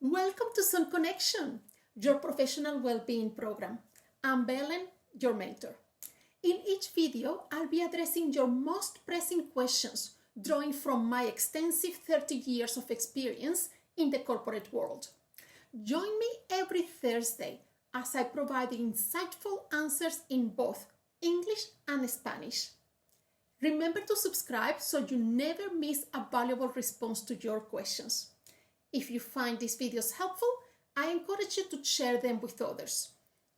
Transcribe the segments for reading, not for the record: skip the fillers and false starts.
Welcome to Sun Connection, your professional well-being program. I'm Belen, your mentor. In each video, I'll be addressing your most pressing questions, drawing from my extensive 30 years of experience in the corporate world. Join me every Thursday as I provide insightful answers in both English and Spanish. Remember to subscribe so you never miss a valuable response to your questions. If you find these videos helpful, I encourage you to share them with others.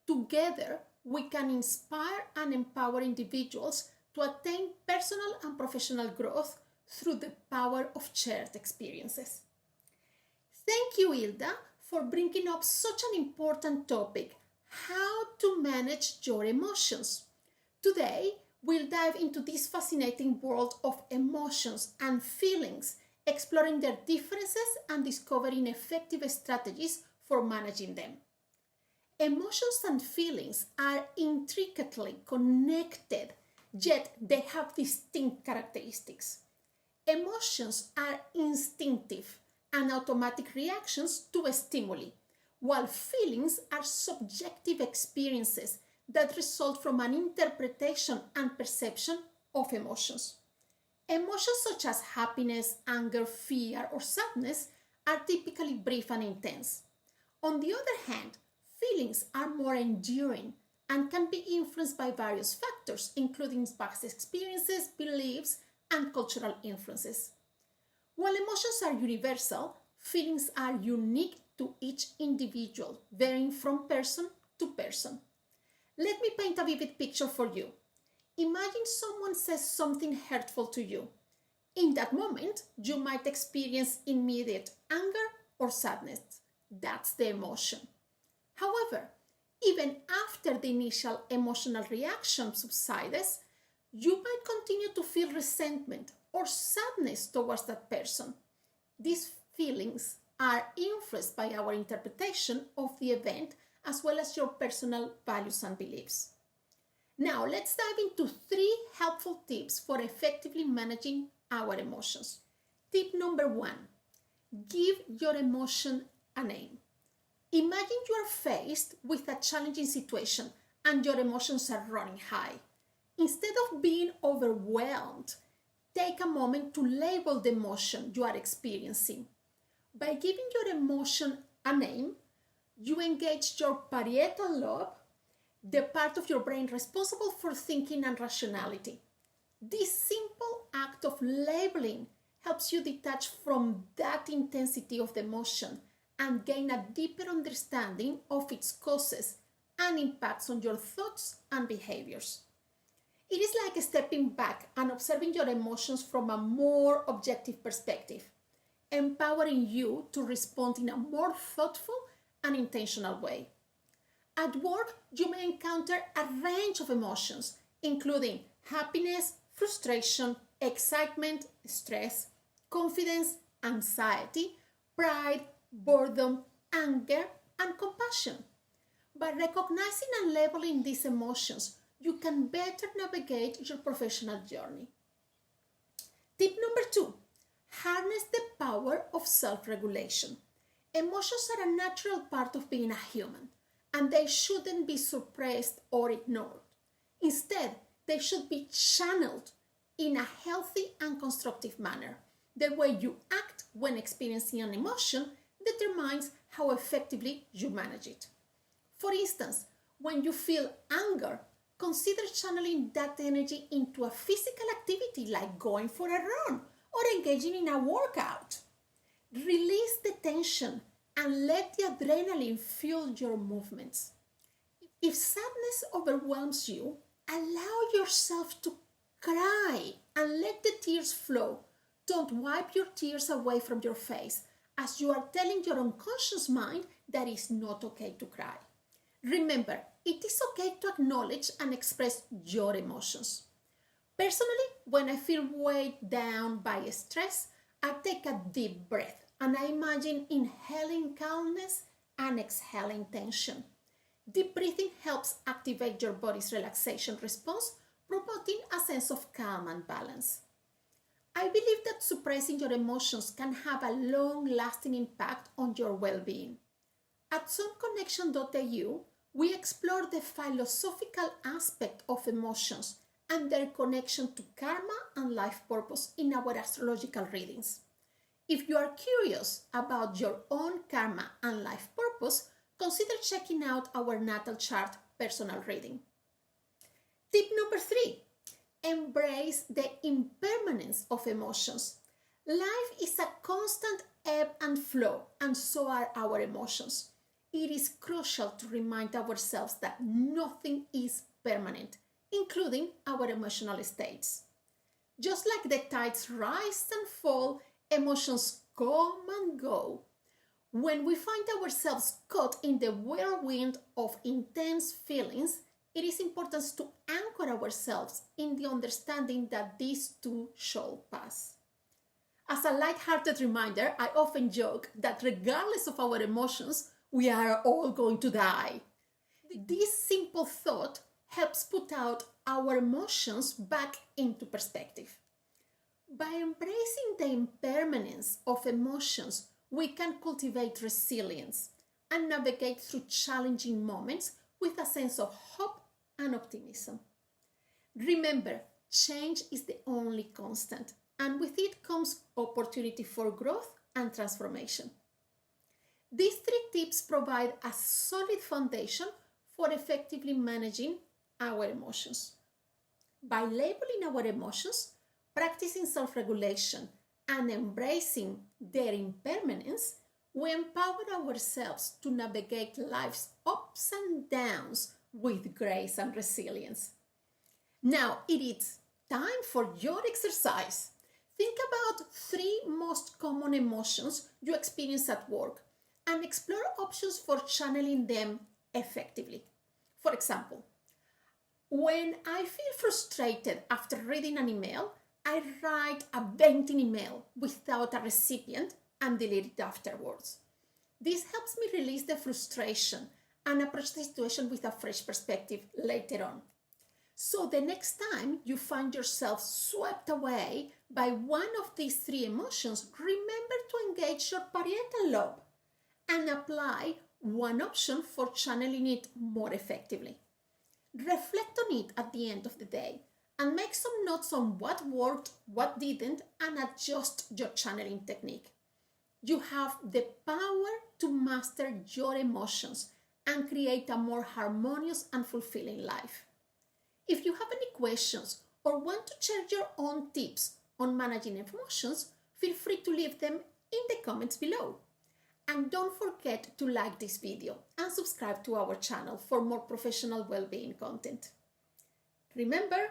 Together, we can inspire and empower individuals to attain personal and professional growth through the power of shared experiences. Thank you, Hilda, for bringing up such an important topic, how to manage your emotions. Today, we'll dive into this fascinating world of emotions and feelings, exploring their differences and discovering effective strategies for managing them. Emotions and feelings are intricately connected, yet they have distinct characteristics. Emotions are instinctive and automatic reactions to a stimuli, while feelings are subjective experiences that result from an interpretation and perception of emotions. Emotions such as happiness, anger, fear, or sadness are typically brief and intense. On the other hand, feelings are more enduring and can be influenced by various factors, including past experiences, beliefs, and cultural influences. While emotions are universal, feelings are unique to each individual, varying from person to person. Let me paint a vivid picture for you. Imagine someone says something hurtful to you. In that moment, you might experience immediate anger or sadness. That's the emotion. However, even after the initial emotional reaction subsides, you might continue to feel resentment or sadness towards that person. These feelings are influenced by our interpretation of the event as well as your personal values and beliefs. Now, let's dive into 3 helpful tips for effectively managing our emotions. Tip number 1, give your emotion a name. Imagine you are faced with a challenging situation and your emotions are running high. Instead of being overwhelmed, take a moment to label the emotion you are experiencing. By giving your emotion a name, you engage your parietal lobe, the part of your brain responsible for thinking and rationality. This simple act of labeling helps you detach from that intensity of the emotion and gain a deeper understanding of its causes and impacts on your thoughts and behaviors. It is like stepping back and observing your emotions from a more objective perspective, empowering you to respond in a more thoughtful and intentional way. At work, you may encounter a range of emotions, including happiness, frustration, excitement, stress, confidence, anxiety, pride, boredom, anger, and compassion. By recognizing and labeling these emotions, you can better navigate your professional journey. Tip number 2, harness the power of self-regulation. Emotions are a natural part of being a human, and they shouldn't be suppressed or ignored. Instead, they should be channeled in a healthy and constructive manner. The way you act when experiencing an emotion determines how effectively you manage it. For instance, when you feel anger, consider channeling that energy into a physical activity like going for a run or engaging in a workout. Release the tension and let the adrenaline fuel your movements. If sadness overwhelms you, allow yourself to cry and let the tears flow. Don't wipe your tears away from your face, as you are telling your unconscious mind that it's not okay to cry. Remember, it is okay to acknowledge and express your emotions. Personally, when I feel weighed down by stress, I take a deep breath and I imagine inhaling calmness and exhaling tension. Deep breathing helps activate your body's relaxation response, promoting a sense of calm and balance. I believe that suppressing your emotions can have a long-lasting impact on your well-being. At someconnection.eu, we explore the philosophical aspect of emotions and their connection to karma and life purpose in our astrological readings. If you are curious about your own karma and life purpose, consider checking out our natal chart personal reading. Tip number 3. Embrace the impermanence of emotions. Life is a constant ebb and flow, and so are our emotions. It is crucial to remind ourselves that nothing is permanent, including our emotional states. Just like the tides rise and fall, emotions come and go. When we find ourselves caught in the whirlwind of intense feelings, it is important to anchor ourselves in the understanding that these too shall pass. As a light-hearted reminder, I often joke that regardless of our emotions, we are all going to die. This simple thought helps put out our emotions back into perspective. By embracing the impermanence of emotions, we can cultivate resilience and navigate through challenging moments with a sense of hope and optimism. Remember, change is the only constant, and with it comes opportunity for growth and transformation. These 3 tips provide a solid foundation for effectively managing our emotions. By labeling our emotions, practicing self-regulation, and embracing their impermanence, we empower ourselves to navigate life's ups and downs with grace and resilience. Now it is time for your exercise. Think about 3 most common emotions you experience at work and explore options for channeling them effectively. For example, when I feel frustrated after reading an email, I write a venting email without a recipient and delete it afterwards. This helps me release the frustration and approach the situation with a fresh perspective later on. So the next time you find yourself swept away by one of these 3 emotions, remember to engage your parietal lobe and apply one option for channeling it more effectively. Reflect on it at the end of the day and make some notes on what worked, what didn't, and adjust your channeling technique. You have the power to master your emotions and create a more harmonious and fulfilling life. If you have any questions or want to share your own tips on managing emotions, feel free to leave them in the comments below. And don't forget to like this video and subscribe to our channel for more professional well-being content. Remember,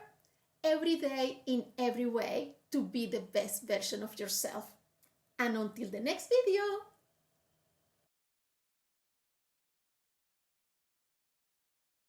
every day in every way to be the best version of yourself. And until the next video,